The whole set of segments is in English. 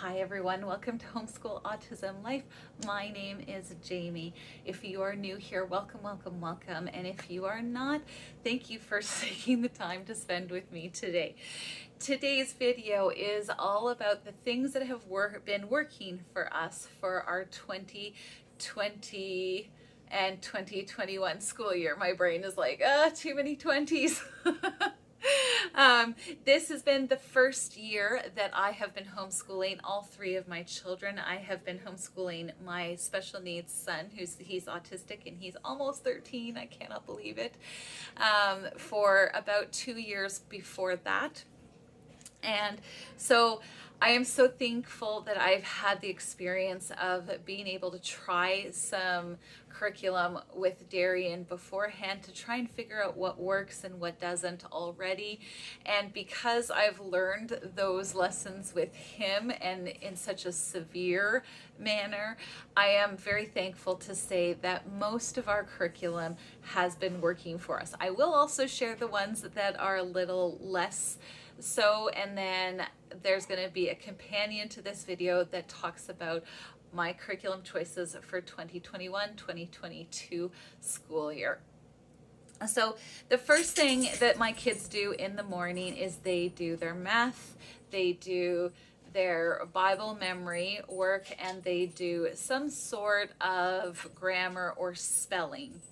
Hi everyone, welcome to Homeschool Autism Life. My name is Jamie. If you are new here, welcome, welcome, welcome. And if you are not, thank you for taking the time to spend with me today. Today's video is all about the things that have been working for us for our 2020 and 2021 school year. My brain is like, too many 20s. This has been the first year that I have been homeschooling all three of my children. I have been homeschooling my special needs son, he's autistic and he's almost 13. I cannot believe it. For about 2 years before that. And so I am so thankful that I've had the experience of being able to try some curriculum with Darrion beforehand to try and figure out what works and what doesn't already. And because I've learned those lessons with him and in such a severe manner, I am very thankful to say that most of our curriculum has been working for us. I will also share the ones that are a little less so, and then there's going to be a companion to this video that talks about my curriculum choices for 2021-2022 school year. So the first thing that my kids do in the morning is they do their math, they do their Bible memory work, and they do some sort of grammar or spelling.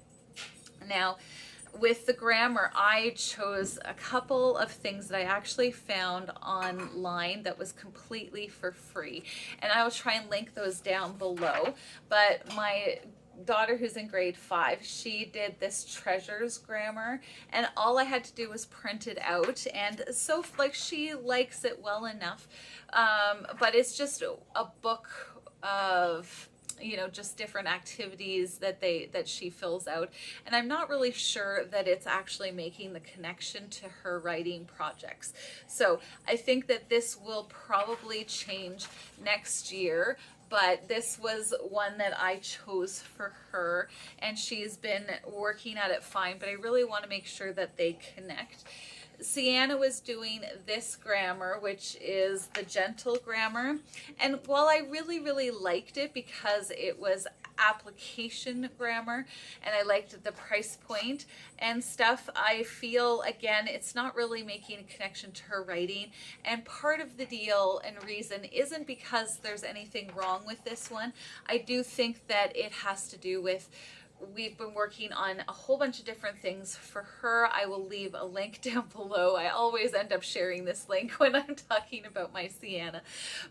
Now, with the grammar, I chose a couple of things that I actually found online that was completely for free. And I will try and link those down below. But my daughter, who's in grade 5, she did this treasures grammar, and all I had to do was print it out. And so like she likes it well enough, but it's just a book of just different activities that she fills out, and I'm not really sure that it's actually making the connection to her writing projects. So I think that this will probably change next year, but this was one that I chose for her, and she's been working at it fine, but I really want to make sure that they connect. Ceana was doing this grammar, which is the gentle grammar. And while I really liked it because it was application grammar and I liked the price point and stuff, I feel, again, it's not really making a connection to her writing. And part of the deal and reason isn't because there's anything wrong with this one. I do think that it has to do with we've been working on a whole bunch of different things for her. I will leave a link down below. I always end up sharing this link when I'm talking about my Ceana.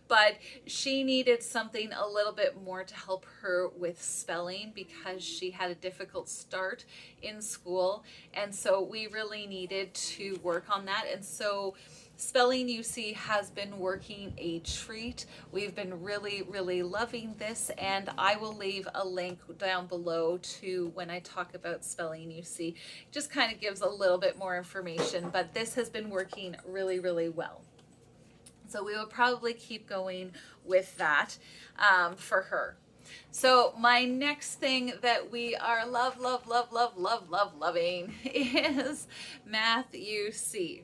But she needed something a little bit more to help her with spelling because she had a difficult start in school. And so we really needed to work on that. And so Spelling UC has been working a treat. We've been really loving this, and I will leave a link down below to when I talk about Spelling UC. It just kind of gives a little bit more information, but this has been working really well. So we will probably keep going with that for her. So my next thing that we are loving is Math UC.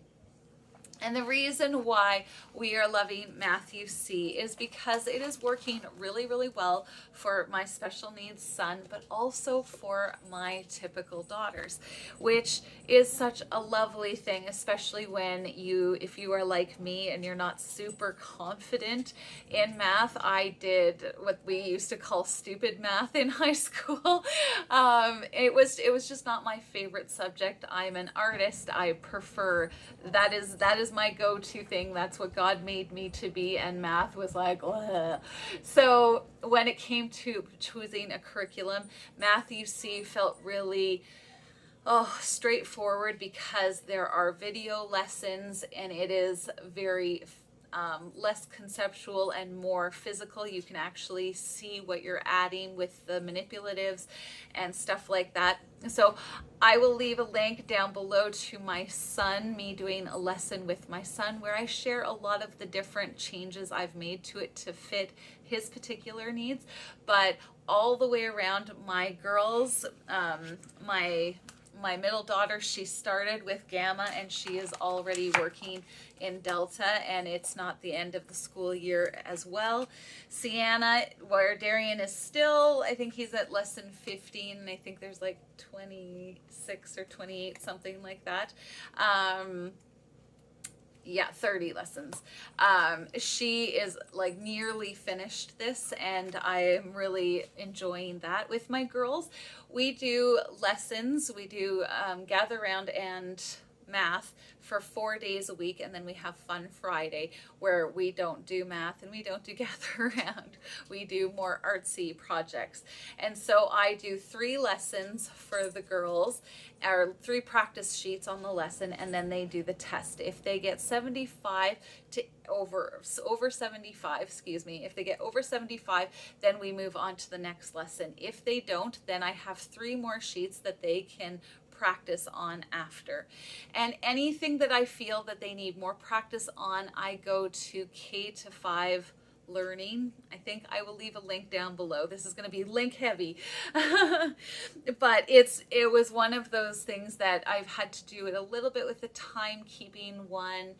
And the reason why we are loving Math UC is because it is working really well for my special needs son, but also for my typical daughters, which is such a lovely thing, especially when if you are like me and you're not super confident in math. I did what we used to call stupid math in high school. It was just not my favorite subject. I'm an artist. I prefer that is my go-to thing. That's what God made me to be, and math was like, ugh. So when it came to choosing a curriculum, Math UC felt really straightforward because there are video lessons and it is very less conceptual and more physical. You can actually see what you're adding with the manipulatives and stuff like that. So I will leave a link down below to my son, me doing a lesson with my son, where I share a lot of the different changes I've made to it to fit his particular needs. But all the way around, my girls, my My middle daughter, she started with Gamma and she is already working in Delta, and it's not the end of the school year as well. Ceana, where Darrion is still, I think he's at lesson 15, and I think there's like 26 or 28, something like that. Yeah, 30 lessons. She is like nearly finished this, and I am really enjoying that with my girls. We do lessons, we do gather round and math for 4 days a week, and then we have Fun Friday where we don't do math and we don't do gather around. We do more artsy projects. And so I do 3 lessons for the girls, or 3 practice sheets on the lesson, and then they do the test. If they get 75 to over 75, excuse me, if they get over 75, then we move on to the next lesson. If they don't, then I have 3 more sheets that they can practice on after. And anything that I feel that they need more practice on, I go to K-5 learning. I think I will leave a link down below. This is going to be link heavy. But it was one of those things that I've had to do it a little bit with the timekeeping one.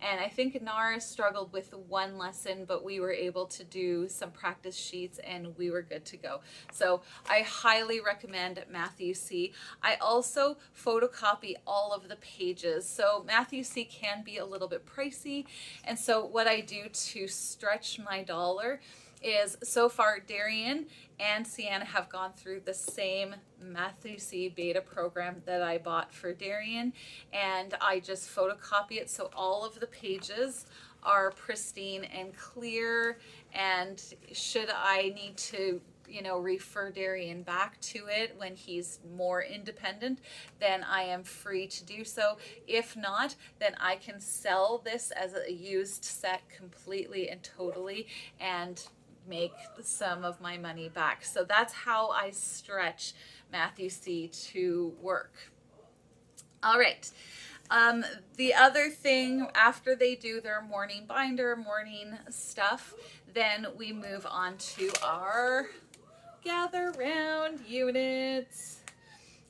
And I think Nara struggled with 1 lesson, but we were able to do some practice sheets and we were good to go. So I highly recommend Matthew C. I also photocopy all of the pages. So Matthew C can be a little bit pricey. And so what I do to stretch my dollar is, so far Darrion and Ceana have gone through the same Matthew C beta program that I bought for Darrion, and I just photocopy it so all of the pages are pristine and clear, and should I need to refer Darrion back to it when he's more independent, then I am free to do so. If not, then I can sell this as a used set completely and totally and make some of my money back. So that's how I stretch Matthew C to work. All right. The other thing, after they do their morning binder, morning stuff, then we move on to our gather round units.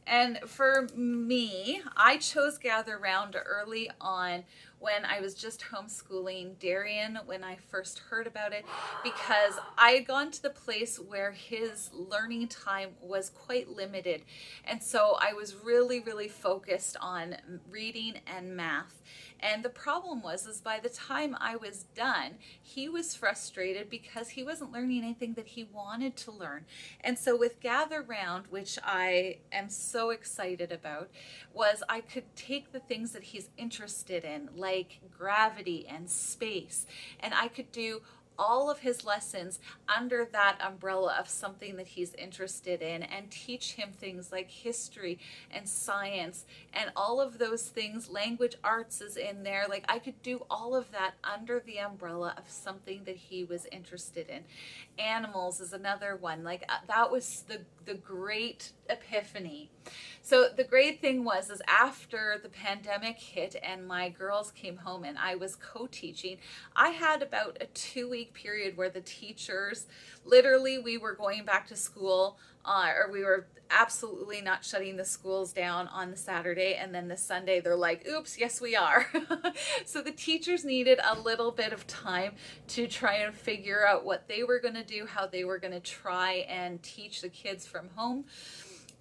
And for me, I chose gather round early on when I was just homeschooling Darrion when I first heard about it, because I had gone to the place where his learning time was quite limited. And so I was really focused on reading and math. And the problem was by the time I was done, he was frustrated because he wasn't learning anything that he wanted to learn. And so with Gather Round, which I am so excited about, was I could take the things that he's interested in, like gravity and space, and I could do all of his lessons under that umbrella of something that he's interested in, and teach him things like history and science and all of those things. Language arts is in there. Like, I could do all of that under the umbrella of something that he was interested in. Animals is another one. Like, that was the great epiphany. So the great thing was after the pandemic hit and my girls came home and I was co-teaching, I had about a 2-week period where the teachers, literally, we were going back to school, or we were absolutely not shutting the schools down on the Saturday, and then the Sunday they're like, oops, yes we are. So the teachers needed a little bit of time to try and figure out what they were going to do, how they were going to try and teach the kids from home.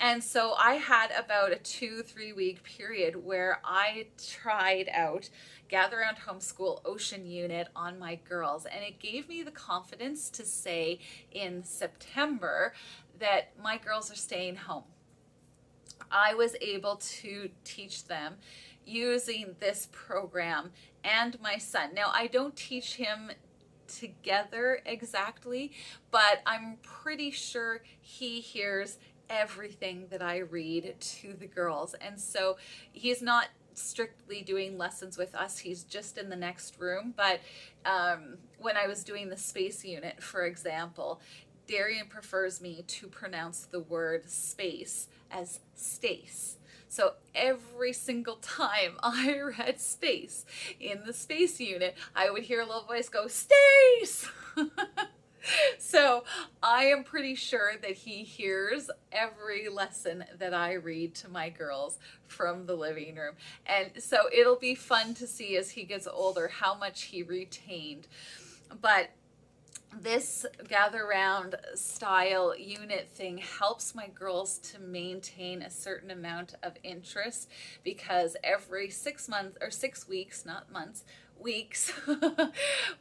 And so I had about a 2-3 week period where I tried out Gather Round Homeschool Ocean Unit on my girls. And it gave me the confidence to say in September that my girls are staying home. I was able to teach them using this program and my son. Now, I don't teach him together exactly, but I'm pretty sure he hears everything that I read to the girls. And so he's not strictly doing lessons with us, he's just in the next room. But when I was doing the space unit, for example, Darrion prefers me to pronounce the word space as stace. So every single time I read space in the space unit, I would hear a little voice go, Stace! So I am pretty sure that he hears every lesson that I read to my girls from the living room. And so it'll be fun to see as he gets older how much he retained. But this gather round style unit thing helps my girls to maintain a certain amount of interest, because every 6 months, or 6 weeks, not months, weeks,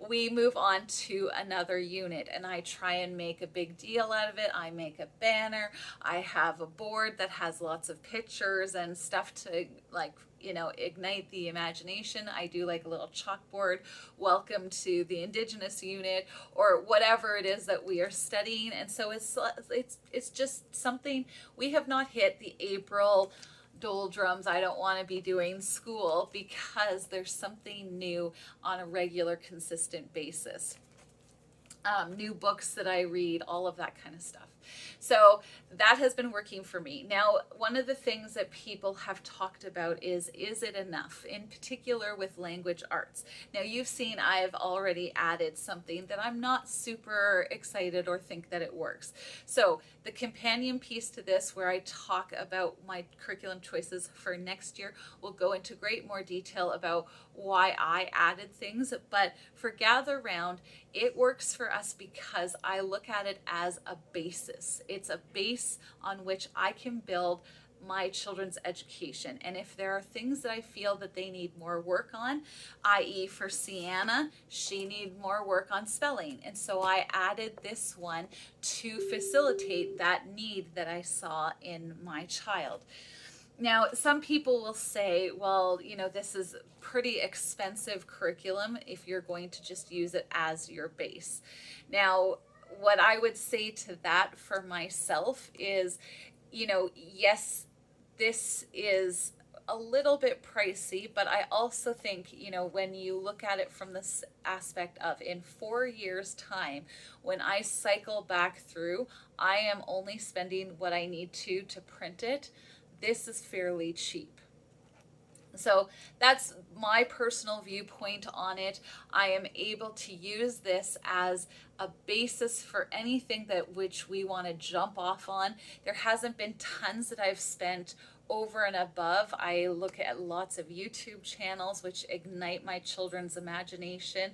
we move on to another unit, and I try and make a big deal out of it. I make a banner. I have a board that has lots of pictures and stuff to, like, ignite the imagination. I do like a little chalkboard, welcome to the Indigenous unit, or whatever it is that we are studying. And so it's just something. We have not hit the April doldrums. I don't want to be doing school, because there's something new on a regular, consistent basis. New books that I read, all of that kind of stuff. So that has been working for me. Now, one of the things that people have talked about is it enough, in particular with language arts? Now, you've seen I've already added something that I'm not super excited or think that it works. So the companion piece to this, where I talk about my curriculum choices for next year, will go into great more detail about why I added things. But for Gather Round, it works for us because I look at it as a basis. It's a base on which I can build my children's education. And if there are things that I feel that they need more work on, i.e. for Ceana, she needs more work on spelling. And so I added this one to facilitate that need that I saw in my child. Now, some people will say, well, this is pretty expensive curriculum if you're going to just use it as your base. Now, what I would say to that for myself is, yes, this is a little bit pricey, but I also think, when you look at it from this aspect of, in 4 years' time, when I cycle back through, I am only spending what I need to print it. This is fairly cheap. So that's my personal viewpoint on it. I am able to use this as a basis for anything that which we want to jump off on. There hasn't been tons that I've spent over and above. I look at lots of YouTube channels which ignite my children's imagination,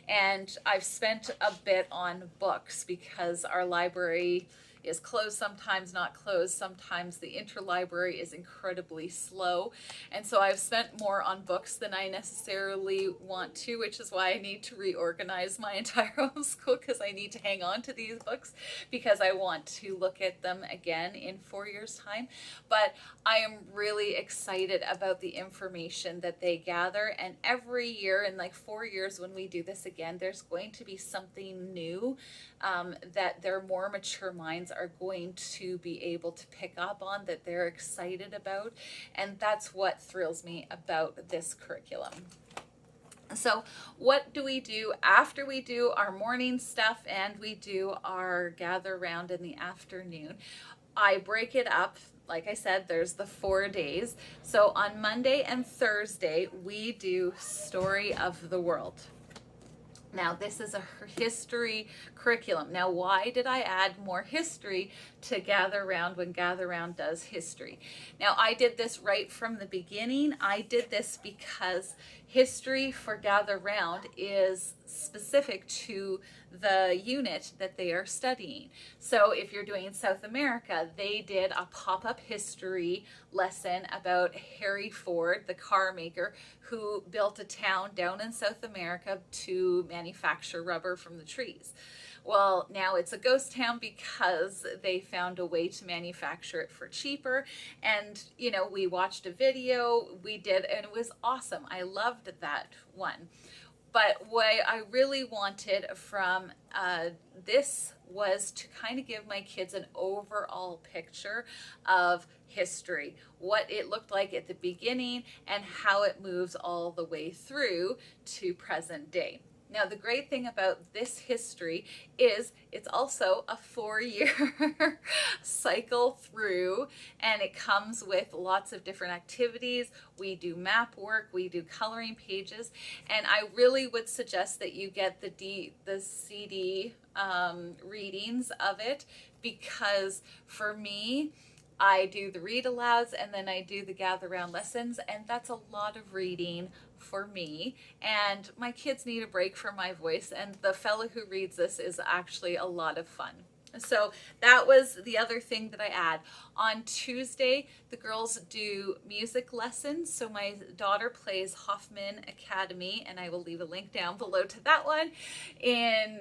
and I've spent a bit on books because our library is closed sometimes, not closed. Sometimes the interlibrary is incredibly slow. And so I've spent more on books than I necessarily want to, which is why I need to reorganize my entire homeschool, because I need to hang on to these books because I want to look at them again in 4 years' time. But I am really excited about the information that they gather. And every year, in like 4 years, when we do this again, there's going to be something new that their more mature minds are going to be able to pick up on, that they're excited about. And that's what thrills me about this curriculum. So what do we do after we do our morning stuff and we do our gather round in the afternoon? I break it up. Like I said, there's the 4 days. So on Monday and Thursday, we do Story of the World. Now, this is a history curriculum. Now, why did I add more history to Gather Round when Gather Round does history? Now, I did this right from the beginning. I did this because history for Gather Round is specific to the unit that they are studying. So if you're doing South America, they did a pop-up history lesson about Harry Ford, the car maker, who built a town down in South America to manufacture rubber from the trees. Well, now it's a ghost town because they found a way to manufacture it for cheaper. And, we watched a video, we did, and it was awesome. I loved that one. But what I really wanted from this was to kind of give my kids an overall picture of history, what it looked like at the beginning and how it moves all the way through to present day. Now, the great thing about this history is it's also a 4-year cycle through, and it comes with lots of different activities. We do map work, we do coloring pages, and I really would suggest that you get the CD readings of it, because for me, I do the read alouds and then I do the gather round lessons, and that's a lot of reading for me, and my kids need a break from my voice, and the fellow who reads this is actually a lot of fun. So that was the other thing that I add. On Tuesday, the girls do music lessons. So my daughter plays Hoffman Academy, and I will leave a link down below to that one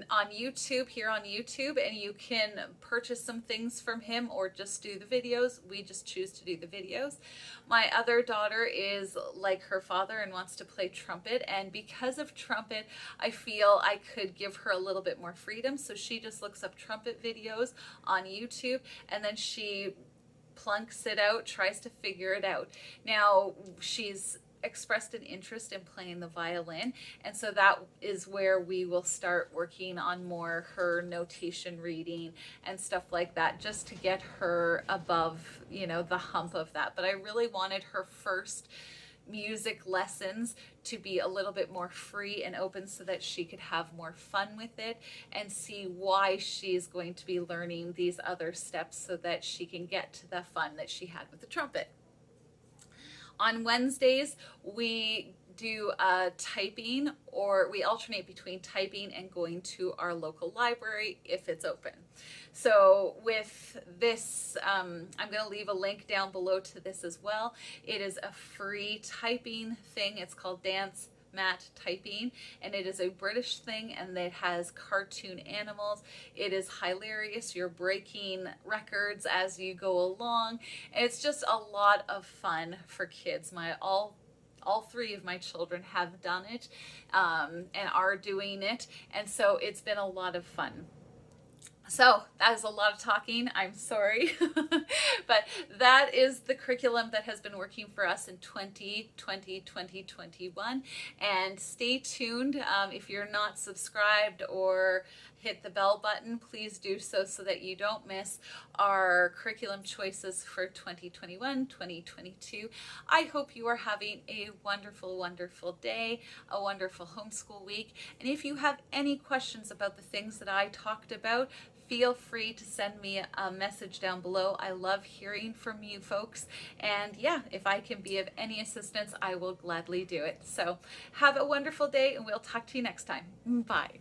on YouTube, here on YouTube, and you can purchase some things from him or just do the videos. We just choose to do the videos. My other daughter is like her father and wants to play trumpet, and because of trumpet, I feel I could give her a little bit more freedom. So she just looks up trumpet videos on YouTube, and then she plunks it out, tries to figure it out. Now, she's expressed an interest in playing the violin, and so that is where we will start working on more her notation reading and stuff like that, just to get her above, the hump of that. But I really wanted her first music lessons to be a little bit more free and open, so that she could have more fun with it and see why she's going to be learning these other steps, so that she can get to the fun that she had with the trumpet. On Wednesdays, we do typing, or we alternate between typing and going to our local library if it's open. So with this, I'm going to leave a link down below to this as well. It is a free typing thing. It's called Dance Mat Typing, and it is a British thing, and it has cartoon animals. It is hilarious. You're breaking records as you go along, and it's just a lot of fun for kids. All three of my children have done it and are doing it, and so it's been a lot of fun. So that is a lot of talking. I'm sorry. But that is the curriculum that has been working for us in 2020, 2021. And stay tuned. If you're not subscribed or hit the bell button, please do so that you don't miss our curriculum choices for 2021, 2022. I hope you are having a wonderful, wonderful day, a wonderful homeschool week. And if you have any questions about the things that I talked about, feel free to send me a message down below. I love hearing from you folks. And yeah, if I can be of any assistance, I will gladly do it. So have a wonderful day, and we'll talk to you next time. Bye.